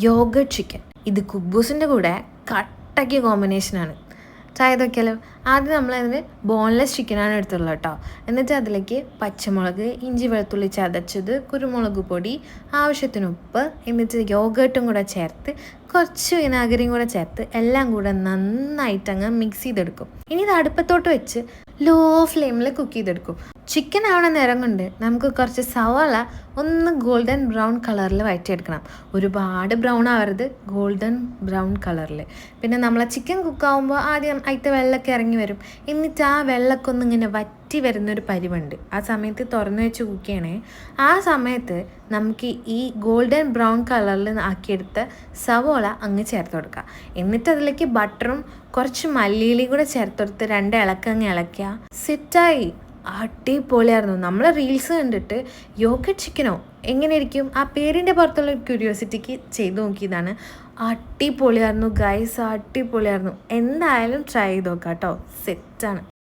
Yoghurt chicken. ഇത് കുബൂസിൻ്റെ കൂടെ കട്ടയ്ക്ക് കോമ്പിനേഷനാണ്. ട്രൈ ചെയ്ത് നോക്കിയാലോ. ആദ്യം നമ്മളതിന് ബോൺലെസ് ചിക്കനാണ് എടുത്തുള്ളത് കേട്ടോ. എന്നിട്ട് അതിലേക്ക് പച്ചമുളക്, ഇഞ്ചി വെളുത്തുള്ളി ചതച്ചത്, കുരുമുളക് പൊടി, ആവശ്യത്തിന് ഉപ്പ്, എന്നിട്ട് യോഗട്ടും കൂടെ ചേർത്ത് കുറച്ച് വിനാഗിരിയും കൂടെ ചേർത്ത് എല്ലാം കൂടെ നന്നായിട്ടങ്ങ് മിക്സ് ചെയ്തെടുക്കും. ഇനി ഇത് അടുപ്പത്തോട്ട് വെച്ച് ലോ ഫ്ലെയിമിൽ കുക്ക് ചെയ്തെടുക്കും. ചിക്കൻ ആവണ നേരം കൊണ്ട് നമുക്ക് കുറച്ച് സവാള ഒന്ന് ഗോൾഡൻ ബ്രൗൺ കളറിൽ വഴറ്റിയെടുക്കണം. ഒരുപാട് ബ്രൗൺ ആവരുത്, ഗോൾഡൻ ബ്രൗൺ കളറിൽ. പിന്നെ നമ്മളെ ചിക്കൻ കുക്കാവുമ്പോൾ ആദ്യം അതിൻ്റെ വെള്ളമൊക്കെ ഇറങ്ങി വരും. എന്നിട്ട് ആ വെള്ളമൊക്കെ ഒന്ന് ഇങ്ങനെ വറ്റി വരുന്നൊരു പരിവുണ്ട്. ആ സമയത്ത് തുറന്നു വെച്ച് കുക്ക് ചെയ്യണേ. ആ സമയത്ത് നമുക്ക് ഈ ഗോൾഡൻ ബ്രൗൺ കളറിൽ ആക്കിയെടുത്ത സവോള അങ്ങ് ചേർത്ത് കൊടുക്കുക. എന്നിട്ട് അതിലേക്ക് ബട്ടറും കുറച്ച് മല്ലിയിലയും കൂടെ ചേർത്ത് കൊടുത്ത് 2 ഇളക്കങ്ങ് ഇളക്കുക. സെറ്റായി. അടിപൊളിയായിരുന്നു. നമ്മൾ റീൽസ് കണ്ടിട്ട് യോഗട്ട് ചിക്കനോ എങ്ങനെ ഇരിക്കും ആ പേരിൻ്റെ പുറത്തുള്ള ക്യൂരിയോസിറ്റിക്ക് ചെയ്ത് നോക്കിയതാണ്. അടിപൊളിയായിരുന്നു ഗൈസ്, അടിപൊളിയായിരുന്നു. എന്തായാലും ട്രൈ ചെയ്ത് നോക്കാം കേട്ടോ. സെറ്റാണ്.